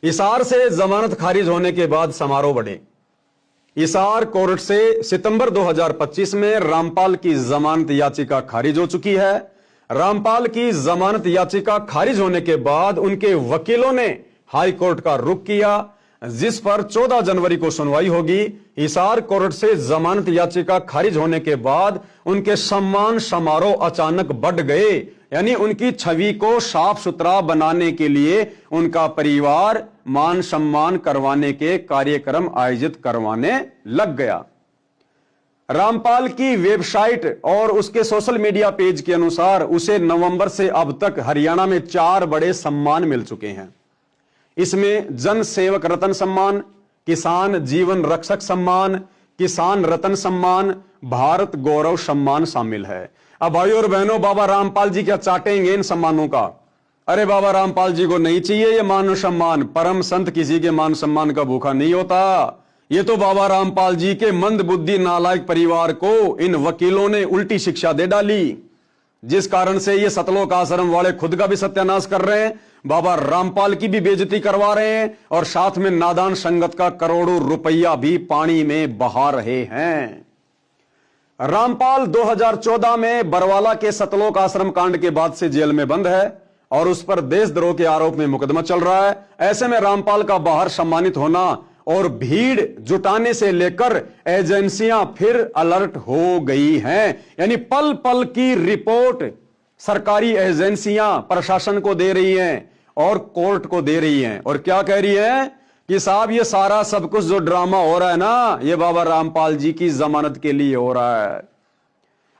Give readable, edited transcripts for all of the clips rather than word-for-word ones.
हिसार से जमानत खारिज होने के बाद समारोह बढ़े। हिसार कोर्ट से सितंबर 2025 में रामपाल की जमानत याचिका खारिज हो चुकी है। रामपाल की जमानत याचिका खारिज होने के बाद उनके वकीलों ने हाई कोर्ट का रुख किया, जिस पर 14 जनवरी को सुनवाई होगी। हिसार कोर्ट से जमानत याचिका खारिज होने के बाद उनके सम्मान समारोह अचानक बढ़ गए, यानी उनकी छवि को साफ सुथरा बनाने के लिए उनका परिवार मान सम्मान करवाने के कार्यक्रम आयोजित करवाने लग गया। रामपाल की वेबसाइट और उसके सोशल मीडिया पेज के अनुसार उसे नवंबर से अब तक हरियाणा में 4 बड़े सम्मान मिल चुके हैं। इसमें जन सेवक रत्न सम्मान, किसान जीवन रक्षक सम्मान, किसान रत्न सम्मान, भारत गौरव सम्मान शामिल है। अब भाइयों और बहनों, बाबा रामपाल जी क्या चाटेंगे इन सम्मानों का? अरे बाबा रामपाल जी को नहीं चाहिए ये मान सम्मान। परम संत किसी के मान सम्मान का भूखा नहीं होता। ये तो बाबा रामपाल जी के मंद बुद्धि नालायक परिवार को इन वकीलों ने उल्टी शिक्षा दे डाली, जिस कारण से ये सतलोक आश्रम वाले खुद का भी सत्यानाश कर रहे हैं, बाबा रामपाल की भी बेइज्जती करवा रहे हैं और साथ में नादान संगत का करोड़ों रुपया भी पानी में बहा रहे हैं। रामपाल 2014 में बरवाला के सतलोक आश्रम कांड के बाद से जेल में बंद है और उस पर देशद्रोह के आरोप में मुकदमा चल रहा है। ऐसे में रामपाल का बाहर सम्मानित होना और भीड़ जुटाने से लेकर एजेंसियां फिर अलर्ट हो गई हैं, यानी पल पल की रिपोर्ट सरकारी एजेंसियां प्रशासन को दे रही हैं और कोर्ट को दे रही हैं। और क्या कह रही है कि साहब ये सारा सब कुछ जो ड्रामा हो रहा है ना, ये बाबा रामपाल जी की जमानत के लिए हो रहा है।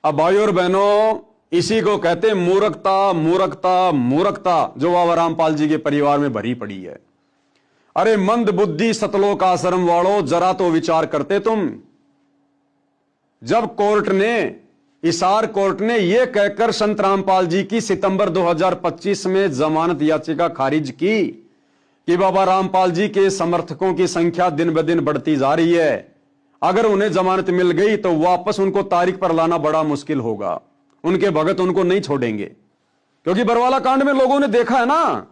अब भाइयों और बहनों, इसी को कहते हैं मूर्खता, मूर्खता, मूर्खता, जो बाबा रामपाल जी के परिवार में भरी पड़ी है। अरे मंद बुद्धि सतलोक आश्रम वालों, जरा तो विचार करते तुम। जब कोर्ट ने, हिसार कोर्ट ने यह कहकर संत रामपाल जी की सितंबर 2025 में जमानत याचिका खारिज की कि बाबा रामपाल जी के समर्थकों की संख्या दिन ब दिन बढ़ती जा रही है, अगर उन्हें जमानत मिल गई तो वापस उनको तारीख पर लाना बड़ा मुश्किल होगा, उनके भगत उनको नहीं छोड़ेंगे। क्योंकि बरवाला कांड में लोगों ने देखा है ना,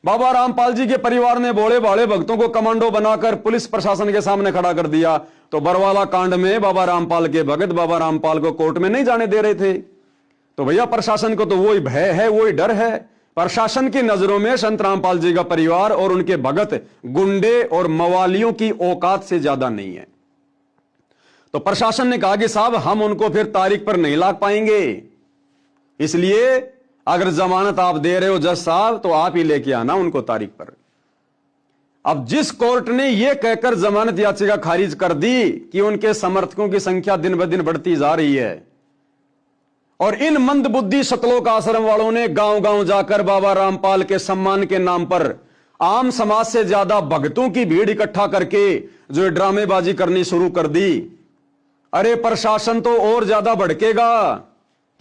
बाबा रामपाल जी के परिवार ने भोले भाले भक्तों को कमांडो बनाकर पुलिस प्रशासन के सामने खड़ा कर दिया। तो बरवाला कांड में बाबा रामपाल के भगत बाबा रामपाल को कोर्ट में नहीं जाने दे रहे थे। तो भैया प्रशासन को तो वही भय है, वही डर है। प्रशासन की नजरों में संत रामपाल जी का परिवार और उनके भगत गुंडे और मवालियों की औकात से ज्यादा नहीं है। तो प्रशासन ने कहा कि साहब हम उनको फिर तारीख पर नहीं ला पाएंगे, इसलिए अगर जमानत आप दे रहे हो जज साहब तो आप ही लेके आना उनको तारीख पर। अब जिस कोर्ट ने यह कहकर जमानत याचिका खारिज कर दी कि उनके समर्थकों की संख्या दिन ब दिन बढ़ती जा रही है और इन मंद बुद्धि सतलोक आश्रम वालों ने गांव गांव जाकर बाबा रामपाल के सम्मान के नाम पर आम समाज से ज्यादा भक्तों की भीड़ इकट्ठा करके जो ड्रामेबाजी करनी शुरू कर दी, अरे प्रशासन तो और ज्यादा भड़केगा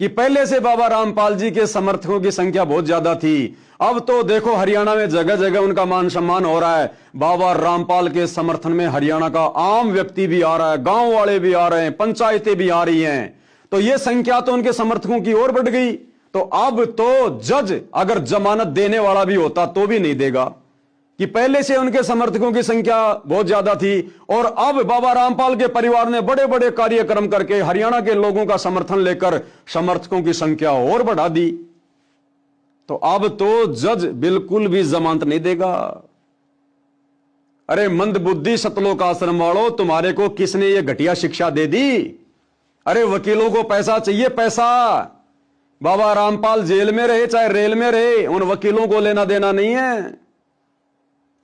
कि पहले से बाबा रामपाल जी के समर्थकों की संख्या बहुत ज्यादा थी, अब तो देखो हरियाणा में जगह जगह उनका मान सम्मान हो रहा है। बाबा रामपाल के समर्थन में हरियाणा का आम व्यक्ति भी आ रहा है, गांव वाले भी आ रहे हैं, पंचायतें भी आ रही हैं। तो यह संख्या तो उनके समर्थकों की ओर बढ़ गई। तो अब तो जज अगर जमानत देने वाला भी होता तो भी नहीं देगा कि पहले से उनके समर्थकों की संख्या बहुत ज्यादा थी और अब बाबा रामपाल के परिवार ने बड़े बड़े कार्यक्रम करके हरियाणा के लोगों का समर्थन लेकर समर्थकों की संख्या और बढ़ा दी। तो अब तो जज बिल्कुल भी जमानत नहीं देगा। अरे मंद बुद्धि सतलोक आश्रम वालों, तुम्हारे को किसने ये घटिया शिक्षा दे दी? अरे वकीलों को पैसा चाहिए, पैसा। बाबा रामपाल जेल में रहे चाहे रेल में रहे, उन वकीलों को लेना देना नहीं है।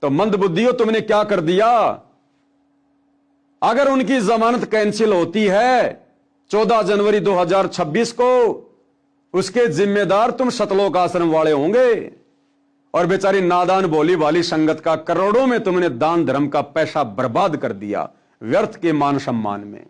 तो मंद बुद्धियों, तुमने क्या कर दिया? अगर उनकी जमानत कैंसिल होती है 14 जनवरी 2026 को, उसके जिम्मेदार तुम सतलोक आश्रम वाले होंगे और बेचारी नादान भोली भाली संगत का करोड़ों में तुमने दान धर्म का पैसा बर्बाद कर दिया व्यर्थ के मान सम्मान में।